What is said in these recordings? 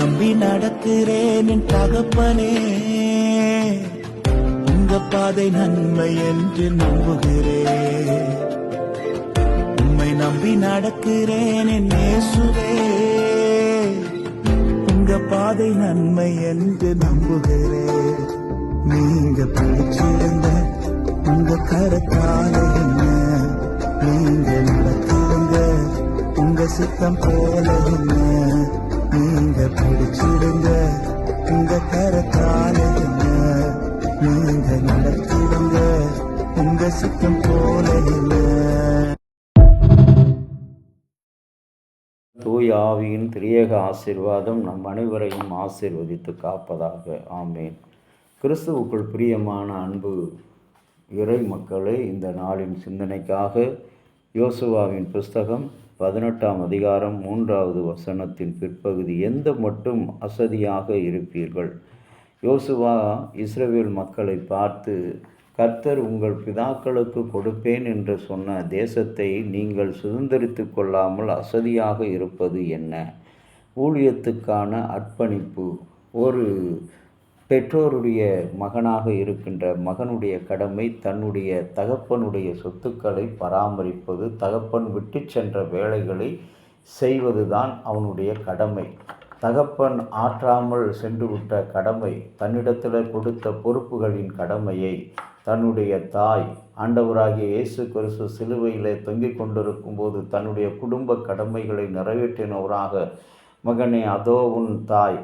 நம்பி நடக்கிறேன் என் தகப்பனே. உங்க பாதை நன்மை என்று நம்புகிறேன். உம்மை நம்பி நடக்கிறேன் என் இயேசுவே. உங்க பாதை நன்மை என்று நம்புகிறேன். நீங்க பிடிச்சிருந்த உங்க கரத்தால என்ன, நீங்க நடத்திடுங்க உங்க சித்தம் போல என்ன. நீங்க பிடிச்சிடுங்க உங்க கரத்தால என்ன, நீங்க நடத்திடுங்க உங்க சித்தம் போல என்ன. தூய ஆவியின் திரியேக ஆசீர்வாதம் நம் அனைவரையும் ஆசீர்வதித்து காப்பதாக. ஆமேன். கிறிஸ்துவுக்குள் பிரியமான அன்பு இறை மக்களே, இந்த நாளின் சிந்தனைக்காக யோசுவாவின் புஸ்தகம் 18ஆம் அதிகாரம் 3வது வசனத்தின் பிற்பகுதி. எந்த மட்டும் அசதியாக இருப்பீர்கள். யோசுவா இஸ்ரவேல் மக்களை பார்த்து, கர்த்தர் உங்கள் பிதாக்களுக்கு கொடுப்பேன் என்று சொன்ன தேசத்தை நீங்கள் சுதந்திரித்து கொள்ளாமல் அசதியாக இருப்பது என்ன? ஊழியத்துக்கான அர்ப்பணிப்பு. ஒரு பெற்றோருடைய மகனாக இருக்கின்ற மகனுடைய கடமை தன்னுடைய தகப்பனுடைய சொத்துக்களை பராமரிப்பது, தகப்பன் விட்டு சென்ற வேலைகளை செய்வதுதான் அவனுடைய கடமை. தகப்பன் ஆற்றாமல் சென்றுவிட்ட கடமை, தன்னிடத்தில் கொடுத்த பொறுப்புகளின் கடமையை தன்னுடைய தாய் ஆண்டவராகிய இயேசு கிறிஸ்து சிலுவையிலே தொங்கிக் கொண்டிருக்கும் போது தன்னுடைய குடும்ப கடமைகளை நிறைவேற்றினவராக, மகனே அதோ உன் தாய்,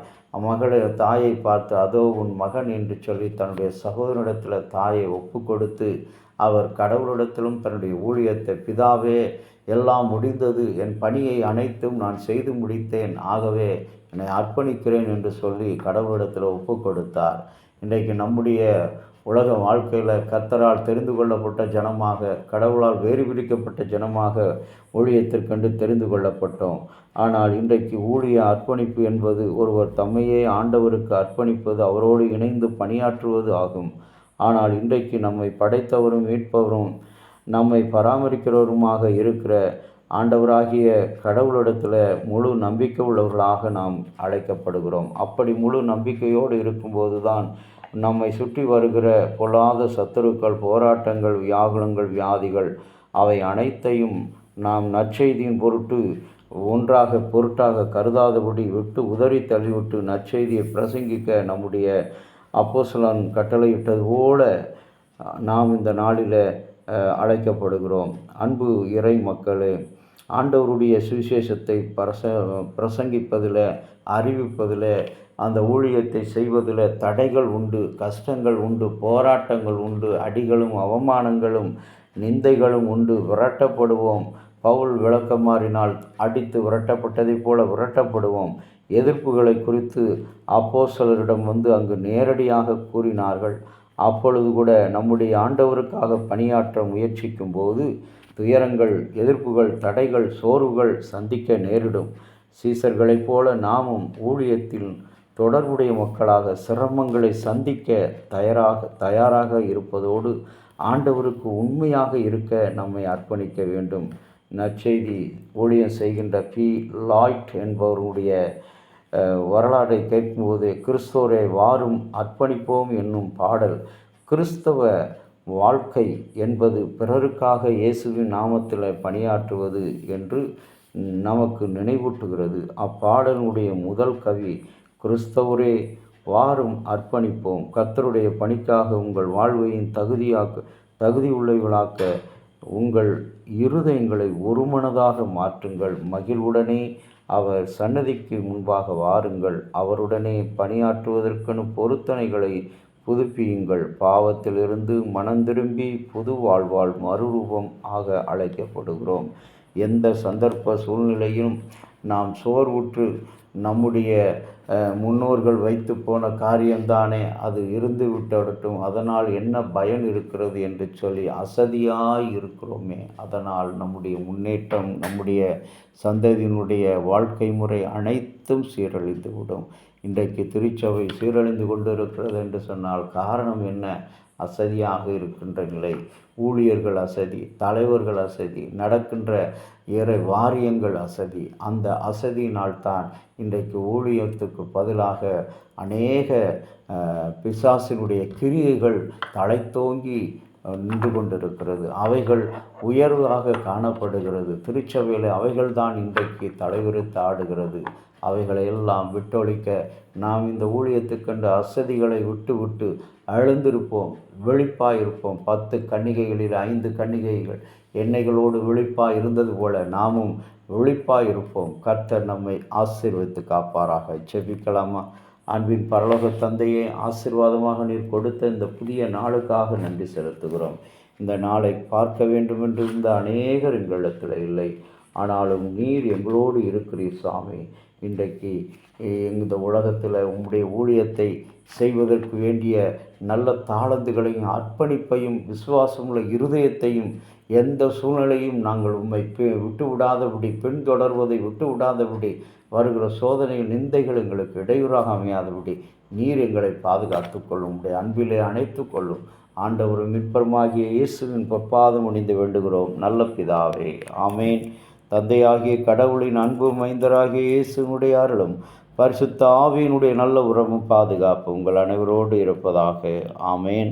தாயை பார்த்து அதோ உன் மகன் என்று சொல்லி தன்னுடைய சகோதரனிடத்தில் தாயை ஒப்பு கொடுத்து அவர் கடவுளிடத்திலும் தன்னுடைய ஊழியத்தை, பிதாவே எல்லாம் முடிந்தது, என் பணியை அனைத்தும் நான் செய்து முடித்தேன், ஆகவே என்னை அர்ப்பணிக்கிறேன் என்று சொல்லி கடவுளிடத்தில் ஒப்பு கொடுத்தார். இன்றைக்கு நம்முடைய உலக வாழ்க்கையில் கர்த்தரால் தெரிந்து கொள்ளப்பட்ட ஜனமாக, கடவுளால் வேறு பிரிக்கப்பட்ட ஜனமாக ஊழியத்திற்கென்று தெரிந்து கொள்ளப்பட்டோம். ஆனால் இன்றைக்கு ஊழிய அர்ப்பணிப்பு என்பது ஒருவர் தம்மையே ஆண்டவருக்கு அர்ப்பணிப்பது, அவரோடு இணைந்து பணியாற்றுவது ஆகும். ஆனால் இன்றைக்கு நம்மை படைத்தவரும் மீட்பவரும் நம்மை பராமரிக்கிறவருமாக இருக்கிற ஆண்டவராகிய கடவுளிடத்தில் முழு நம்பிக்கை உள்ளவர்களாக நாம் அழைக்கப்படுகிறோம். அப்படி முழு நம்பிக்கையோடு இருக்கும்போது தான் நம்மை சுற்றி வருகிற பொல்லாத சத்துருக்கள், போராட்டங்கள், வியாகுலங்கள், வியாதிகள், அவை அனைத்தையும் நாம் நற்செய்தியின் பொருட்டாக கருதாதபடி விட்டு உதறி தள்ளிவிட்டு நற்செய்தியை பிரசங்கிக்க நம்முடைய அப்போஸ்தலன் கட்டளையிட்டது போல நாம் இந்த நாளில் அழைக்கப்படுகிறோம். அன்பு இறை மக்களே, ஆண்டவருடைய சுவிசேஷத்தை பிரசங்கிப்பதில், அறிவிப்பதில், அந்த ஊழியத்தை செய்வதில் தடைகள் உண்டு, கஷ்டங்கள் உண்டு, போராட்டங்கள் உண்டு, அடிகளும் அவமானங்களும் நிந்தைகளும் உண்டு. விரட்டப்படுவோம். பவுல் விளக்கமாறினால் அடித்து விரட்டப்பட்டதைப் போல விரட்டப்படுவோம். எதிர்ப்புகளை குறித்து அப்போஸ்தலரிடம் அங்கு நேரடியாக கூறினார்கள். அப்பொழுது கூட நம்முடைய ஆண்டவருக்காக பணியாற்ற முயற்சிக்கும் போது துயரங்கள், எதிர்ப்புகள், தடைகள், சோர்வுகள் சந்திக்க நேரிடும். சீசர்களைப் போல நாமும் ஊழியத்தில் தொடர்புடைய மக்களாக சிரமங்களை சந்திக்க தயாராக இருப்பதோடு ஆண்டவருக்கு உண்மையாக இருக்க நம்மை அர்ப்பணிக்க வேண்டும். நற்செய்தி ஊழியம் செய்கின்ற பி. லாய்ட் என்பவருடைய வரலாறை கேட்கும்போது, கிறிஸ்தவரை வாரும் அர்ப்பணிப்போம் என்னும் பாடல் கிறிஸ்தவ வாழ்க்கை என்பது பிறருக்காக இயேசுவின் நாமத்தில் பணியாற்றுவது என்று நமக்கு நினைவூட்டுகிறது. அப்பாடலுடைய முதல் கவி, கிறிஸ்தவரே வாரும் அர்ப்பணிப்போம், கர்த்தருடைய பணிக்காக உங்கள் வாழ்வையும் தகுதி உள்ளவர்களாக்க உங்கள் இருதயங்களை ஒருமனதாக மாற்றுங்கள், மகிழ்வுடனே அவர் சன்னதிக்கு முன்பாக வாருங்கள், அவருடனே பணியாற்றுவதற்கென பொருத்தனைகளை புதுப்பியுங்கள், பாவத்திலிருந்து மனந்திரும்பி புது வாழ்வால் மறுரூபம் ஆக அழைக்கப்படுகிறோம். எந்த சந்தர்ப்ப சூழ்நிலையும் நாம் சோர்வுற்று நம்முடைய முன்னோர்கள் வைத்து போன காரியம்தானே, அது இருந்து விட்டுவிடட்டும், அதனால் என்ன பயன் இருக்கிறது என்று சொல்லி அசதியாய் இருக்கிறோமே, அதனால் நம்முடைய முன்னேற்றம், நம்முடைய சந்ததியினுடைய வாழ்க்கை முறை அனைத்தும் சீரழிந்து விடும். இன்றைக்கு திருச்சபை சீரழிந்து கொண்டு இருக்கிறது என்று சொன்னால் காரணம் என்ன? அசதியாக இருக்கின்ற நிலை. ஊழியர்கள் அசதி, தலைவர்கள் அசதி, நடக்கின்ற இறை வாரியங்கள் அசதி. அந்த அசதியினால்தான் இன்றைக்கு ஊழியத்துக்கு பதிலாக அநேக பிசாசினுடைய கிரியைகள் தலைத்தோங்கி நின்று கொண்டிருக்கிறது. அவைகள் உயர்வாக காணப்படுகிறது. திருச்சபையில் அவைகள்தான் இன்றைக்கு தலைவிரித்து ஆடுகிறது. அவைகளை எல்லாம் விட்டொழிக்க நாம் இந்த ஊழியத்துக்கென்று அசதிகளை விட்டு விட்டு எழுந்திருப்போம், விழிப்பாயிருப்போம். 10 கன்னிகைகளில் 5 கன்னிகைகள் எண்ணெய்களோடு விழிப்பாய் இருந்தது போல நாமும் விழிப்பாயிருப்போம். கர்த்தர் நம்மை ஆசீர்வதித்து காப்பாராக. ஜெபிக்கலாமா? அன்பின் பரலோக தந்தையே, ஆசீர்வாதமாக நீர் கொடுத்த இந்த புதிய நாளுக்காக நன்றி செலுத்துகிறோம். இந்த நாளை பார்க்க வேண்டும் என்று இருந்த அநேகர் எங்களிடத்தில் இல்லை. ஆனாலும் நீர் எங்களோடு இருக்கிறீர் சாமி. இன்றைக்கு இந்த உலகத்தில் உம்முடைய ஊழியத்தை செய்வதற்கு வேண்டிய நல்ல தாளந்துகளையும் அர்ப்பணிப்பையும் விசுவாசமுள்ள இருதயத்தையும் எந்த சூழ்நிலையும் நாங்கள் உம்மை விட்டு விடாதபடி, பின்தொடர்வதை விட்டு விடாதபடி, வருகிற சோதனையில் நிந்தைகள் எங்களுக்கு இடையூறாக அமையாதபடி நீர் எங்களை பாதுகாத்து கொள்ளும். உடைய அன்பிலே அணைத்து கொள்ளும். ஆண்டவரும் மீட்பருமாகிய இயேசுவின் பொற்பாதம் அணிந்து வேண்டுகிறோம் நல்ல பிதாவே, ஆமேன். தந்தையாகிய கடவுளின் அன்பும் மைந்தராகிய இயேசுனுடைய அருளும் பரிசுத்த ஆவியினுடைய நல்ல உறவும் பாதுகாப்பு உங்கள் அனைவரோடு இருப்பதாக. ஆமேன்.